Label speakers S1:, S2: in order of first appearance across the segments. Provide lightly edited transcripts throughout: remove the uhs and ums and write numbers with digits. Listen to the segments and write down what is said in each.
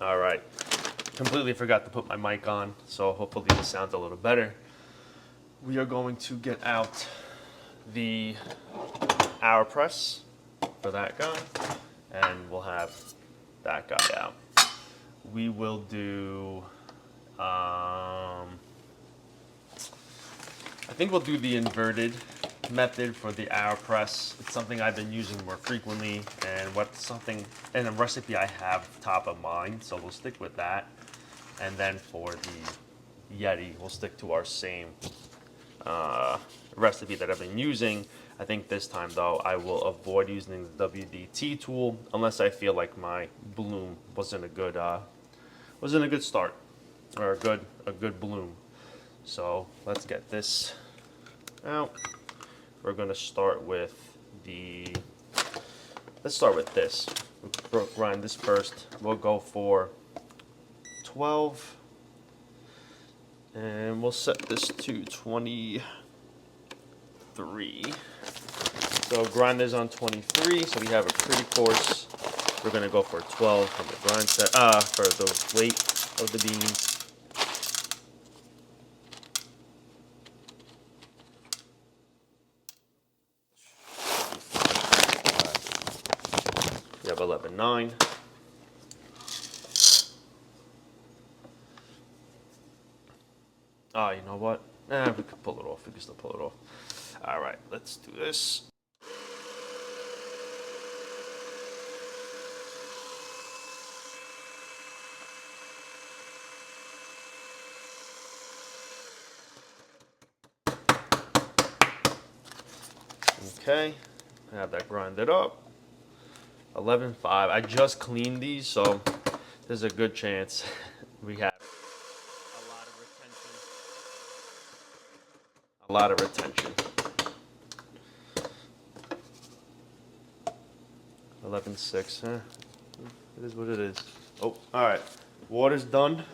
S1: All right. Completely forgot to put my mic on, so hopefully this sounds a little better. We are going to get out the AeroPress for that guy, and we'll have that guy out. We will do, I think we'll do the inverted method for the AeroPress. It's something I've been using more frequently, and a recipe I have top of mind, so we'll stick with that. And then for the Yeti, we'll stick to our same recipe that I've been using. I think this time though, I will avoid using the WDT tool unless I feel like my bloom wasn't a good start or a good bloom. So let's get this out. We're gonna start with let's start with this. We'll grind this first. We'll go for 12, and we'll set this to 23. So grind is on 23, so we have a pretty coarse. We're gonna go for 12 from the grind set, for the weight of the beans. We have 11.9. Oh, you know what? We could pull it off. We can still pull it off. All right, let's do this. Okay, I have that grinded up. 11.5. I just cleaned these, so there's a good chance we have a lot of retention. 11.6, huh? It is what it is. Oh, all right. Water's done.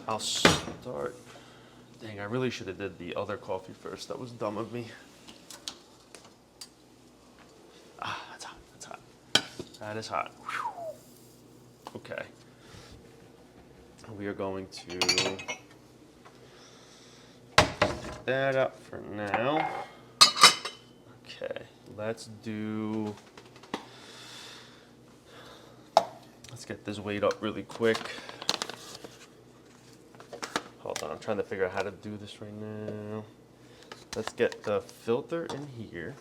S1: I'll start. Dang, I really should have did the other coffee first. That was dumb of me. That's hot. That's hot. That is hot. Whew. Okay. We are going to stick that up for now. Okay, let's get this weight up really quick. Hold on, I'm trying to figure out how to do this right now. Let's get the filter in here.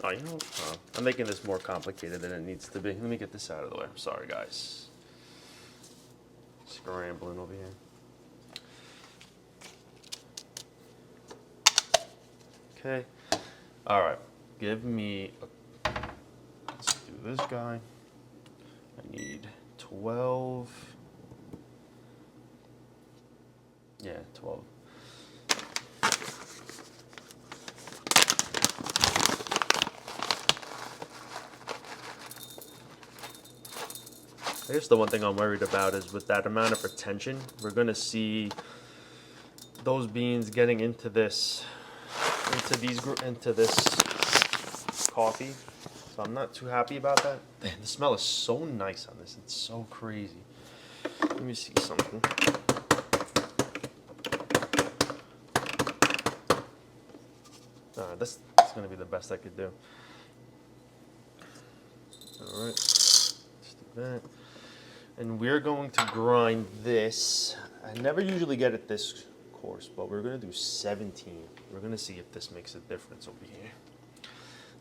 S1: Oh, you know, I'm making this more complicated than it needs to be. Let me get this out of the way. I'm sorry, guys. Scrambling over here. Okay. All right. Give me. Let's do this guy. I need 12. Yeah, 12. I guess the one thing I'm worried about is with that amount of retention, we're gonna see those beans getting into this coffee. So I'm not too happy about that. Man, the smell is so nice on this. It's so crazy. Let me see something. This is gonna be the best I could do. All right, let's do that. And we're going to grind this. I never usually get it this coarse, but we're gonna do 17. We're gonna see if this makes a difference over here.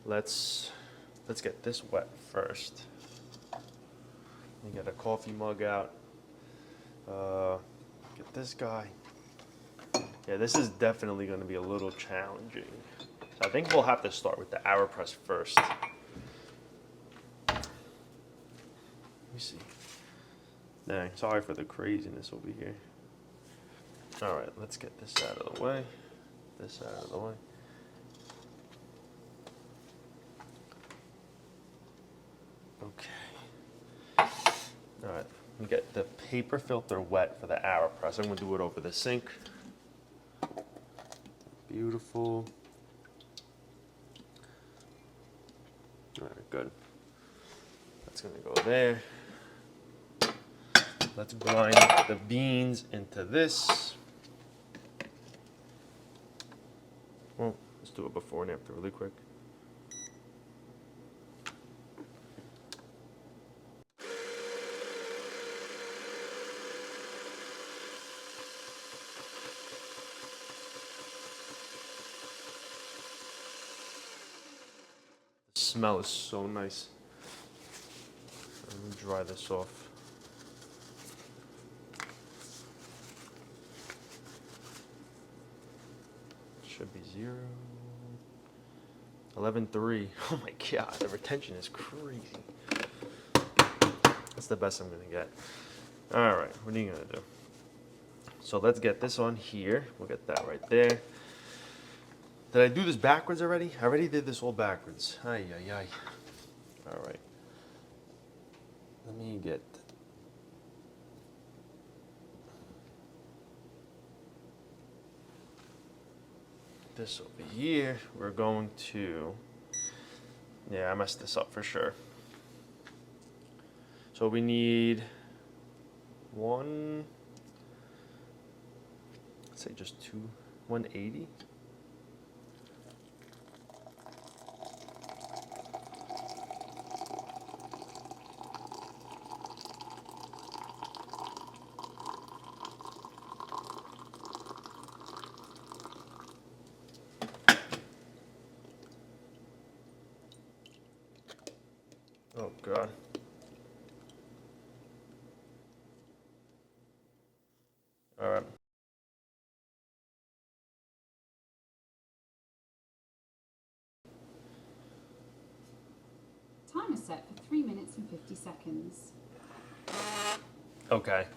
S1: Let's get this wet first. Let me get a coffee mug out. Get this guy. Yeah, this is definitely gonna be a little challenging. So I think we'll have to start with the AeroPress first. Let me see. Dang, sorry for the craziness over here. All right, let's get this out of the way. This out of the way. Okay. All right, let me get the paper filter wet for the AeroPress. I'm gonna do it over the sink. Beautiful. All right, good. That's gonna go there. Let's grind the beans into this. Well, let's do it before and after really quick. The smell is so nice. Let me dry this off. Should be 0. 11.3. Oh my god, the retention is crazy. That's the best I'm gonna get. All right, what are you gonna do? So let's get this on here. We'll get that right there. Did I do this backwards already? I already did this all backwards. Ay, ay, ay. All right. Let me get this over here. We're going to, yeah, I messed this up for sure. So we need one, let's say just 180. Oh God. All right.
S2: Timer set for 3 minutes and 50 seconds.
S1: Okay.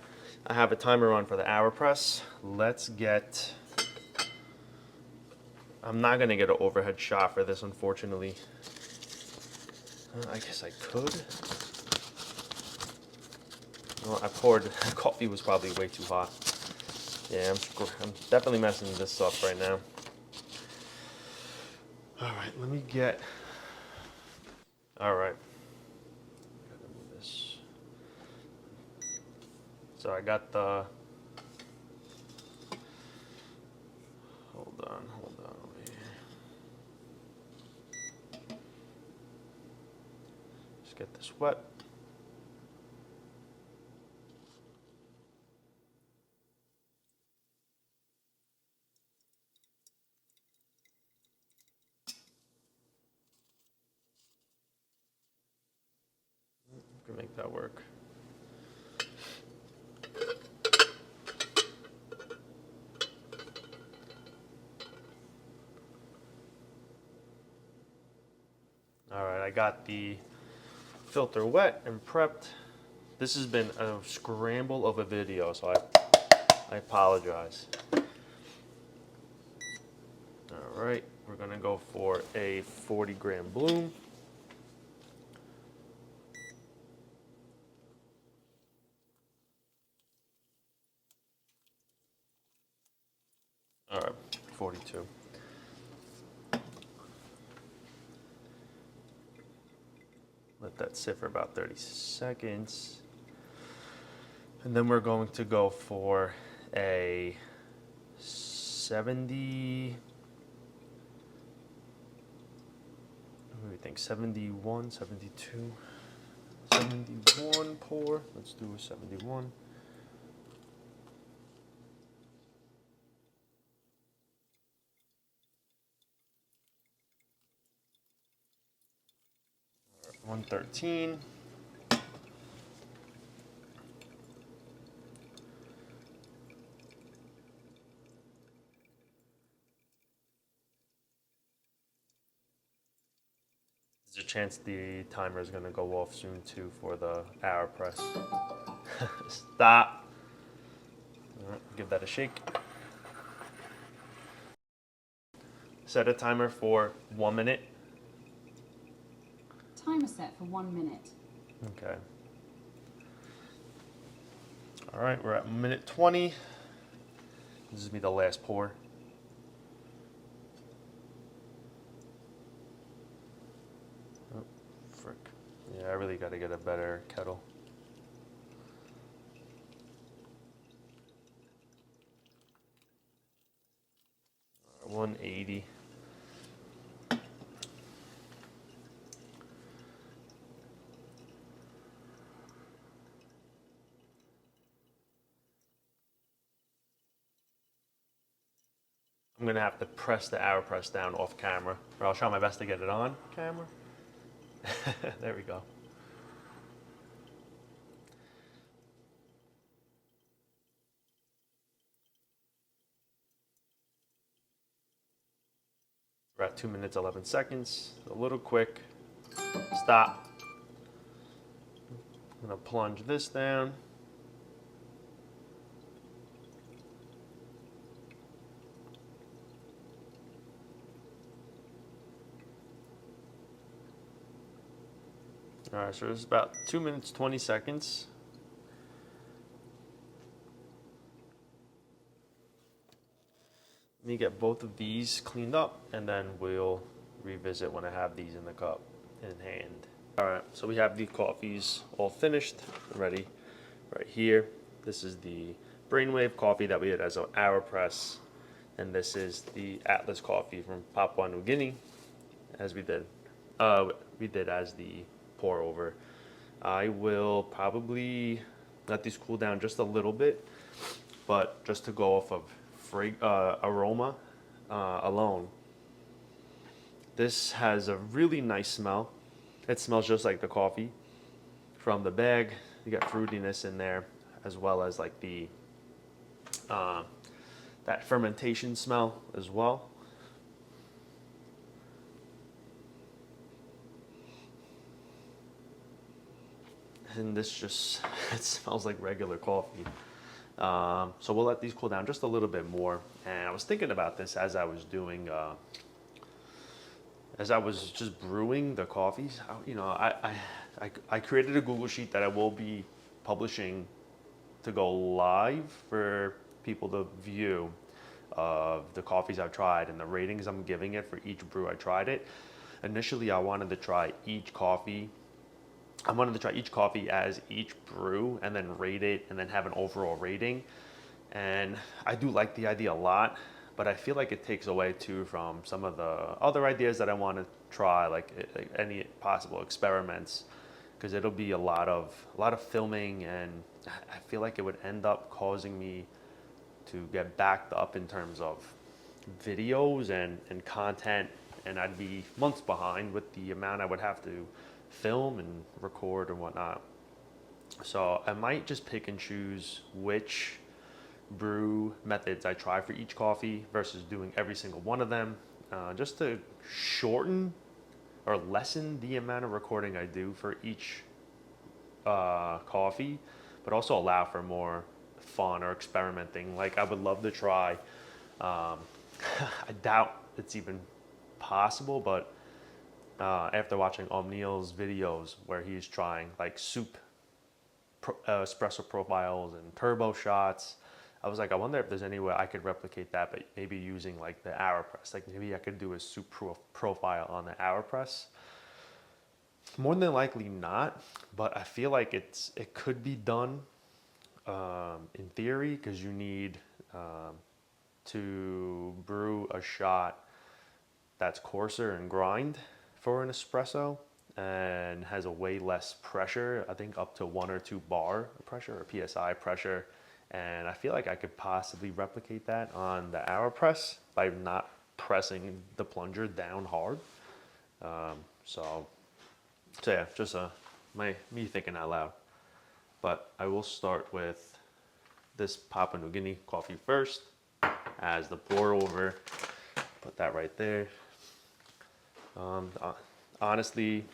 S1: I have a timer on for the AeroPress. Let's get, I'm not gonna get an overhead shot for this, unfortunately. I guess I could. Well, I poured, the coffee was probably way too hot. Yeah, I'm definitely messing this up right now. All right, let me get, all right. Gotta move this. So I got the, hold on over here. Just get this wet. We can make that work. All right, I got the filter wet and prepped. This has been a scramble of a video, so I apologize. All right, we're gonna go for a 40-gram bloom. All right, 42. Let that sit for about 30 seconds. And then we're going to go for a 70, what do we think, 71, 72, 71 pour. Let's do a 71. All right, 113. There's a chance the timer is going to go off soon too for the AeroPress. Stop. All right, give that a shake. Set a timer for 1 minute.
S2: Timer set for 1 minute.
S1: Okay. All right, we're at minute 20. This is be the last pour. Oh, frick. Yeah, Yeah, I really got to get a better kettle. All right, 180. I'm gonna have to press the AeroPress down off camera, or I'll try my best to get it on camera. There we go. We're at 2 minutes 11 seconds. A little quick. Stop. I'm gonna plunge this down. All right, so it's about 2 minutes 20 seconds. Let me get both of these cleaned up, and then we'll revisit when I have these in the cup in hand. All right, so we have the coffees all finished, ready right here. This is the Brainwave coffee that we had as an AeroPress, and this is the Atlas coffee from Papua New Guinea, as we did as the pour over. I will probably let these cool down just a little bit, but just to go off of aroma alone, this has a really nice smell. It smells just like the coffee from the bag. You got fruitiness in there, as well as like the that fermentation smell as well. And this just, it smells like regular coffee. So we'll let these cool down just a little bit more. And I was thinking about this as I was doing, as I was just brewing the coffees. I created a Google Sheet that I will be publishing to go live for people to view of the coffees I've tried and the ratings I'm giving it for each brew I tried it. Initially, I wanted to try each coffee as each brew and then rate it and then have an overall rating. And I do like the idea a lot, but I feel like it takes away too from some of the other ideas that I want to try, like any possible experiments, because it'll be a lot of filming, and I feel like it would end up causing me to get backed up in terms of videos and content, and I'd be months behind with the amount I would have to film and record and whatnot. So I might just pick and choose which brew methods I try for each coffee versus doing every single one of them, just to shorten or lessen the amount of recording I do for each coffee, but also allow for more fun or experimenting. Like I would love to try, I doubt it's even possible, but after watching Omniel's videos where he's trying like espresso profiles and turbo shots, I was like, I wonder if there's any way I could replicate that, but maybe using like the AeroPress. Like maybe I could do a soup profile on the AeroPress. More than likely not, but I feel like it could be done in theory, because you need to brew a shot that's coarser and grind for an espresso and has a way less pressure, I think up to 1 or 2 bar pressure or PSI pressure. And I feel like I could possibly replicate that on the AeroPress by not pressing the plunger down hard. So yeah, just me thinking out loud. But I will start with this Papua New Guinea coffee first as the pour over. Put that right there. Honestly,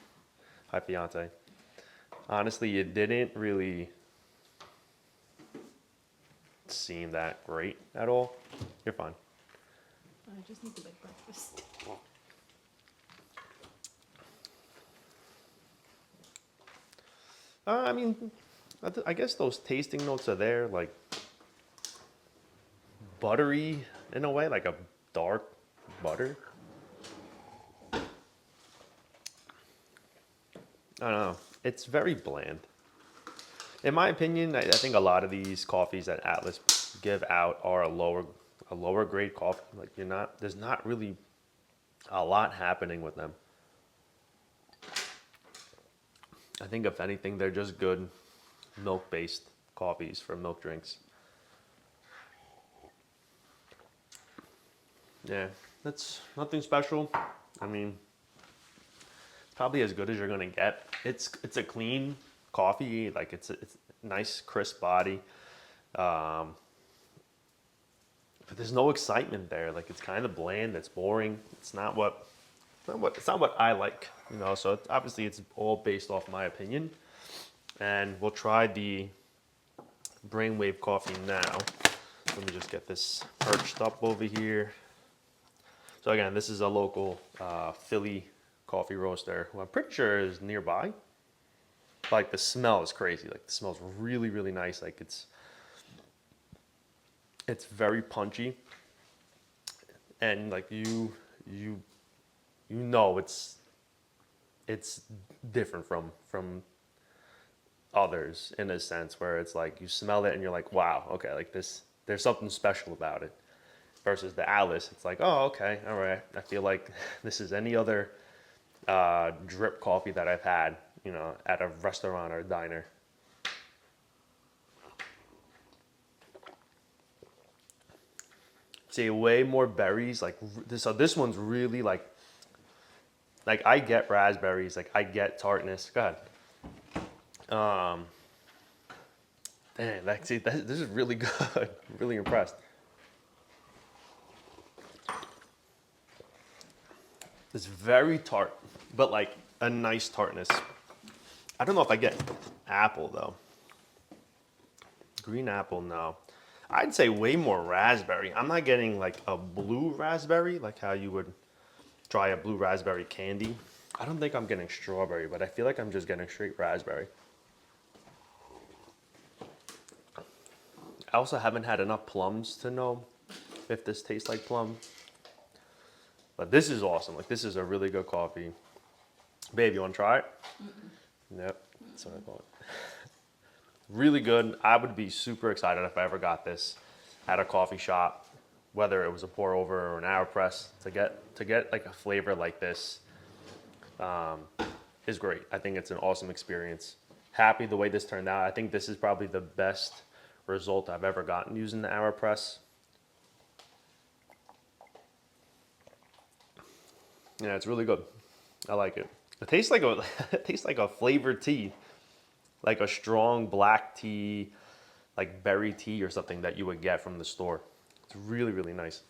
S1: hi fiance. Honestly, it didn't really seem that great at all. You're fine.
S2: I just need to make breakfast.
S1: I mean, I guess those tasting notes are there, like buttery in a way, like a dark butter. I don't know. it's very bland. In my opinion, I think a lot of these coffees that Atlas give out are a lower grade coffee. Like there's not really a lot happening with them. I think if anything, they're just good milk-based coffees for milk drinks. Yeah, that's nothing special. I mean, it's probably as good as you're gonna get. It's a clean coffee, like it's nice crisp body, but there's no excitement there. Like it's kind of bland. It's boring. It's not what I like. So obviously it's all based off my opinion. And we'll try the Brainwave coffee now. Let me just get this perched up over here. So again, this is a local Philly coffee roaster who I'm pretty sure is nearby. Like the smell is crazy. Like the smells really, really nice. Like it's very punchy, and like you know it's different from others in a sense where it's like you smell it and you're like, wow, okay, like this, there's something special about it. Versus the Atlas, it's like, oh, okay, all right. I feel like this is any other drip coffee that I've had, at a restaurant or a diner. See, way more berries. Like so, this one's really like I get raspberries, like I get tartness. Go ahead. Dang, this is really good. I'm really impressed. It's very tart, but like a nice tartness. I don't know if I get apple though. Green apple, no. I'd say way more raspberry. I'm not getting like a blue raspberry, like how you would try a blue raspberry candy. I don't think I'm getting strawberry, but I feel like I'm just getting straight raspberry. I also haven't had enough plums to know if this tastes like plum. But this is awesome. Like this is a really good coffee. Babe, you want to try it? Yep, that's what I thought. Really good. I would be super excited if I ever got this at a coffee shop, whether it was a pour over or an AeroPress. To get like a flavor like this is great. I think it's an awesome experience. Happy the way this turned out. I think this is probably the best result I've ever gotten using the AeroPress. Yeah, it's really good. I like it. It tastes like a flavored tea, like a strong black tea, like berry tea or something that you would get from the store. It's really, really nice.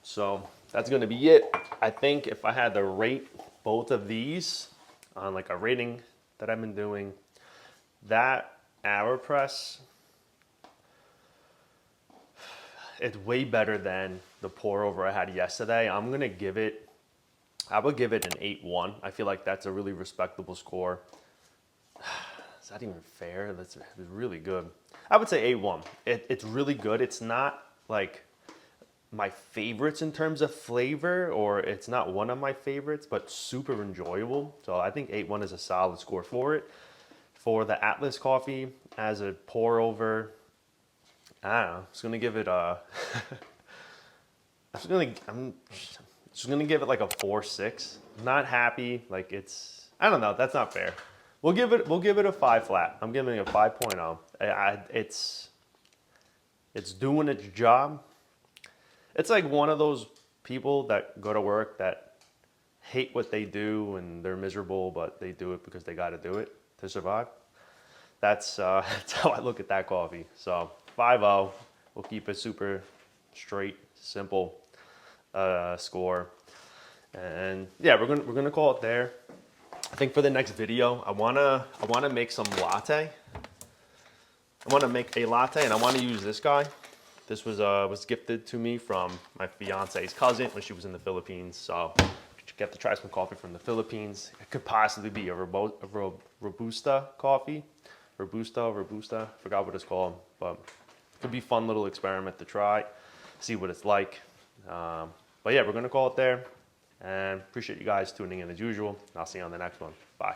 S1: So that's gonna be it. I think if I had to rate both of these on like a rating that I've been doing, that AeroPress, it's way better than the pour over I had yesterday. I would give it an 8.1. I feel like that's a really respectable score. Is that even fair? That's really good. I would say 8.1. It's really good. It's not like my favorites in terms of flavor, or it's not one of my favorites, but super enjoyable. So I think 8.1 is a solid score for it. For the Atlas coffee as a pour over, I don't know. I'm just gonna give it a. I'm just gonna give it like a 4.6. Not happy. Like it's. I don't know. That's not fair. We'll give it a 5 flat. I'm giving it a 5.0. It's doing its job. It's like one of those people that go to work that hate what they do and they're miserable, but they do it because they got to do it to survive. That's how I look at that coffee. So 5.0. We'll keep it super straight, simple score. And yeah, we're gonna call it there. I think for the next video, I wanna make some latte. I wanna make a latte, and I wanna use this guy. This was gifted to me from my fiance's cousin when she was in the Philippines. So get to try some coffee from the Philippines. It could possibly be a Robusta coffee. Robusta, forgot what it's called, but it could be a fun little experiment to try, see what it's like. But yeah, we're gonna call it there. And appreciate you guys tuning in as usual. I'll see you on the next one. Bye.